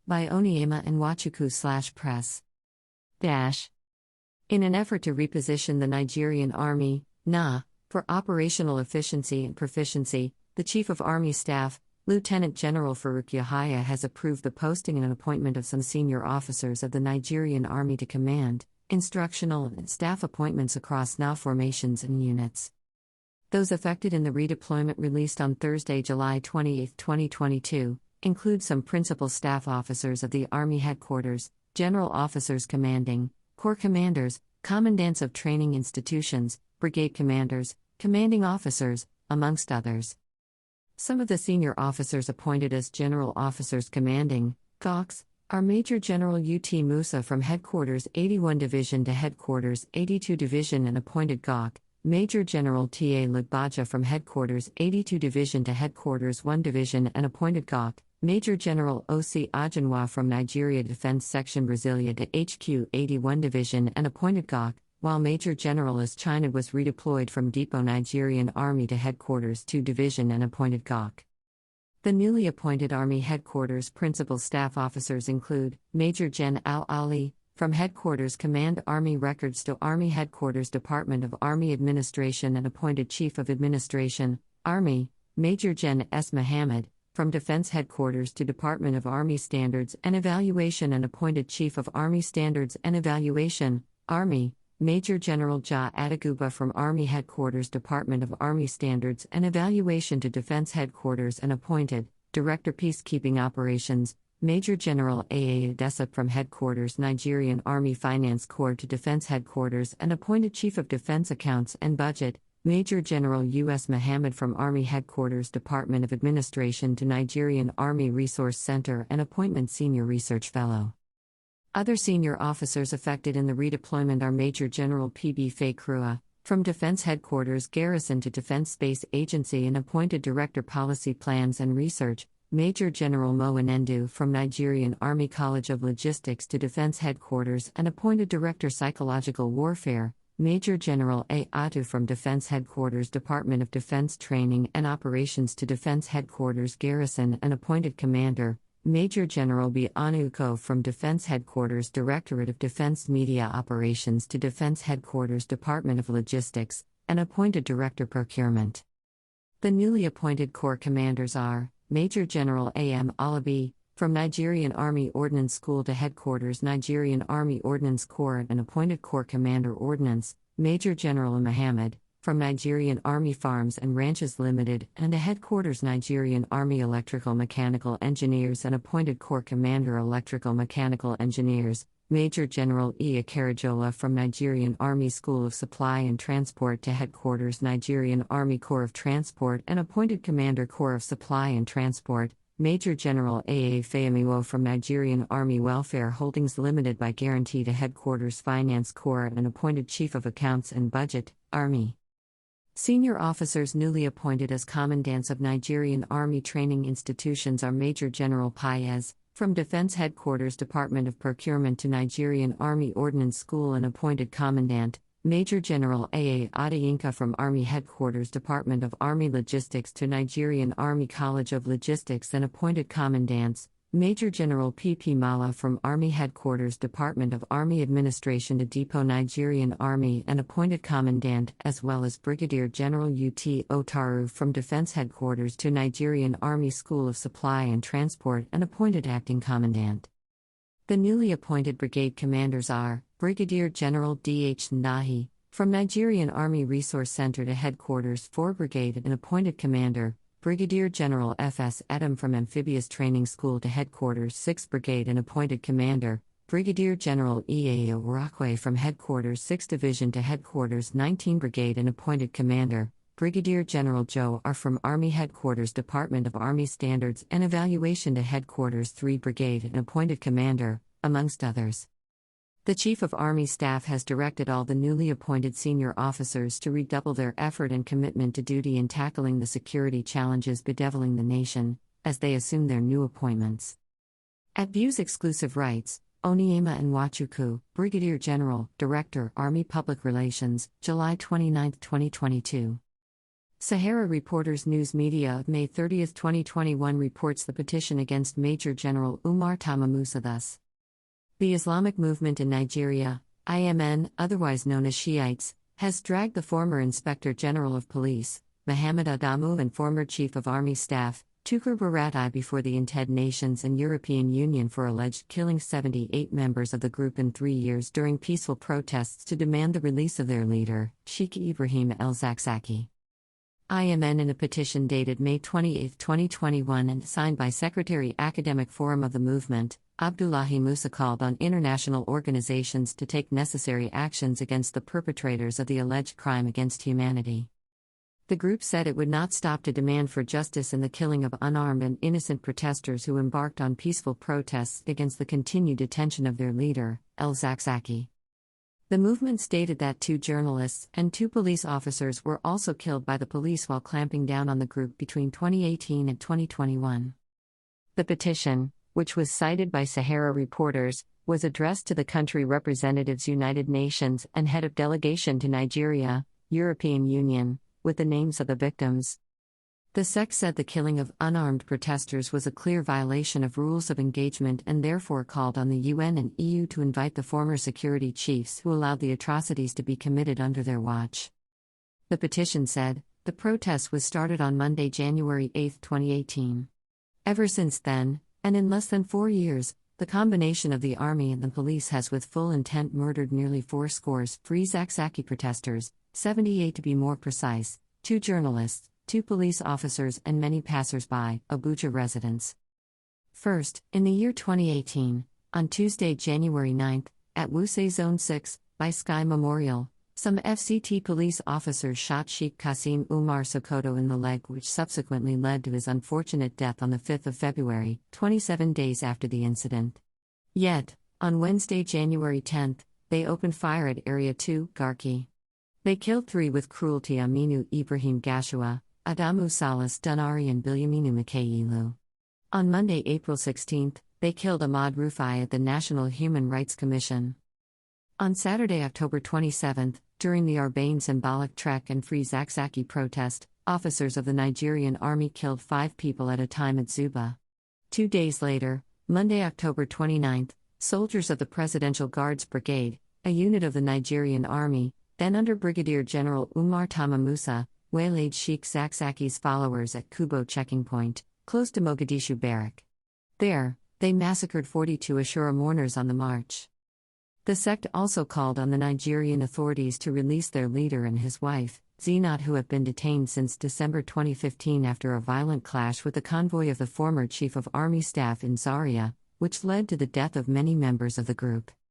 By Oniema and Wachuku/press. In an effort to reposition the Nigerian Army, for operational efficiency and proficiency, the Chief of Army Staff, Lieutenant General Faruk Yahaya, has approved the posting and appointment of some senior officers of the Nigerian Army to command, instructional, and staff appointments across NA formations and units. Those affected in the redeployment released on Thursday, July 28, 2022, include some principal staff officers of the Army Headquarters, general officers commanding, corps commanders, commandants of training institutions, brigade commanders, commanding officers, amongst others. Some of the senior officers appointed as general officers commanding, GOCs, are Major General UT Musa from Headquarters 81 Division to Headquarters 82 Division and appointed GOC, Major General TA Lugbaja from Headquarters 82 Division to Headquarters 1 Division and appointed GOC, Major General O.C. Ajanwa from Nigeria Defense Section Brasilia to HQ 81 Division and appointed GOC, while Major General S. China was redeployed from Depot Nigerian Army to Headquarters 2 Division and appointed GOC. The newly appointed Army Headquarters principal staff officers include Major Gen. Al-Ali, from Headquarters Command Army Records to Army Headquarters Department of Army Administration and appointed Chief of Administration, Army, Major Gen. S. Muhammad, from Defense Headquarters to Department of Army Standards and Evaluation and appointed Chief of Army Standards and Evaluation, Army, Major General Ja Adaguba from Army Headquarters Department of Army Standards and Evaluation to Defense Headquarters and appointed Director Peacekeeping Operations, Major General A.A. Adesap from Headquarters Nigerian Army Finance Corps to Defense Headquarters and appointed Chief of Defense Accounts and Budget, Major General U.S. Muhammad from Army Headquarters Department of Administration to Nigerian Army Resource Center and appointment Senior Research Fellow. Other senior officers affected in the redeployment are Major General P.B. Fakrua, from Defense Headquarters Garrison to Defense Space Agency and appointed Director Policy Plans and Research, Major General Mo Enendu from Nigerian Army College of Logistics to Defense Headquarters and appointed Director Psychological Warfare, Major General A. Atu from Defense Headquarters Department of Defense Training and Operations to Defense Headquarters Garrison and appointed Commander, Major General B. Anuko from Defense Headquarters Directorate of Defense Media Operations to Defense Headquarters Department of Logistics, and appointed Director Procurement. The newly appointed Corps commanders are Major General A. M. Alabi, from Nigerian Army Ordnance School to Headquarters Nigerian Army Ordnance Corps and appointed Corps Commander Ordnance, Major General Muhammad, from Nigerian Army Farms and Ranches Limited and to Headquarters Nigerian Army Electrical Mechanical Engineers and appointed Corps Commander Electrical Mechanical Engineers, Major General E. Akarajola from Nigerian Army School of Supply and Transport to Headquarters Nigerian Army Corps of Transport and appointed Commander Corps of Supply and Transport, Major General A.A. Fayemiwo from Nigerian Army Welfare Holdings Limited by guarantee to Headquarters Finance Corps and appointed Chief of Accounts and Budget, Army. Senior officers newly appointed as commandants of Nigerian Army training institutions are Major General Paez, from Defense Headquarters Department of Procurement to Nigerian Army Ordnance School and appointed Commandant, Major General A.A. Adeyinka from Army Headquarters Department of Army Logistics to Nigerian Army College of Logistics and appointed Commandants, Major General P.P. Mala from Army Headquarters Department of Army Administration to Depot Nigerian Army and appointed Commandant as well as Brigadier General U.T. Otaru from Defense Headquarters to Nigerian Army School of Supply and Transport and appointed Acting Commandant. The newly appointed brigade commanders are Brigadier General D.H. Nahi, from Nigerian Army Resource Center to Headquarters 4 Brigade and appointed Commander, Brigadier General F.S. Edam from Amphibious Training School to Headquarters 6 Brigade and appointed Commander, Brigadier General E.A. Orakwe from Headquarters 6 Division to Headquarters 19 Brigade and appointed Commander, Brigadier General Joe R. from Army Headquarters Department of Army Standards and Evaluation to Headquarters 3 Brigade and appointed Commander, amongst others. The Chief of Army Staff has directed all the newly appointed senior officers to redouble their effort and commitment to duty in tackling the security challenges bedeviling the nation, as they assume their new appointments. At Views Exclusive Rights, Oniema and Wachuku, Brigadier General, Director, Army Public Relations, July 29, 2022. Sahara Reporters News Media of May 30, 2021 reports the petition against Major General Umar Tama Musa thus. The Islamic movement in Nigeria, IMN, otherwise known as Shiites, has dragged the former Inspector General of Police, Muhammad Adamu, and former Chief of Army Staff, Tukur Buratai, before the United Nations and European Union for alleged killing 78 members of the group in 3 years during peaceful protests to demand the release of their leader, Sheikh Ibrahim el-Zakzaki. IMN, in a petition dated May 28, 2021 and signed by Secretary Academic Forum of the Movement, Abdullahi Musa, called on international organizations to take necessary actions against the perpetrators of the alleged crime against humanity. The group said it would not stop to demand for justice in the killing of unarmed and innocent protesters who embarked on peaceful protests against the continued detention of their leader, el-Zakzaki. The movement stated that 2 journalists and 2 police officers were also killed by the police while clamping down on the group between 2018 and 2021. The petition, which was cited by Sahara Reporters, was addressed to the country representatives, United Nations, and head of delegation to Nigeria, European Union, with the names of the victims. The SEC said the killing of unarmed protesters was a clear violation of rules of engagement and therefore called on the UN and EU to invite the former security chiefs who allowed the atrocities to be committed under their watch. The petition said, the protest was started on Monday, January 8, 2018. Ever since then, and in less than 4 years, the combination of the army and the police has with full intent murdered nearly 80 free Zakzaki protesters, 78 to be more precise, 2 journalists, 2 police officers, and many passers-by, Abuja residents. First, in the year 2018, on Tuesday, January 9, at Wuse Zone 6, by Sky Memorial, some FCT police officers shot Sheikh Qasim Umar Sokoto in the leg, which subsequently led to his unfortunate death on the 5th of February, 27 days after the incident. Yet, on Wednesday, January 10, they opened fire at Area 2, Garki. They killed 3 with cruelty: Aminu Ibrahim Gashua, Adamu Salis Dunari, and Bilyaminu Mikailu. On Monday, April 16, they killed Ahmad Rufai at the National Human Rights Commission. On Saturday, October 27, during the Urbane Symbolic Trek and Free Zakzaki protest, officers of the Nigerian army killed 5 people at a time at Zuba. 2 days later, Monday, October 29, soldiers of the Presidential Guards Brigade, a unit of the Nigerian army, then under Brigadier General Umar Tama Musa, waylaid Sheikh Zakzaki's followers at Kubo checking point, close to Mogadishu Barrack. There, they massacred 42 Ashura mourners on the march. The sect also called on the Nigerian authorities to release their leader and his wife, Zinat, who have been detained since December 2015 after a violent clash with the convoy of the former Chief of Army Staff in Zaria, which led to the death of many members of the group.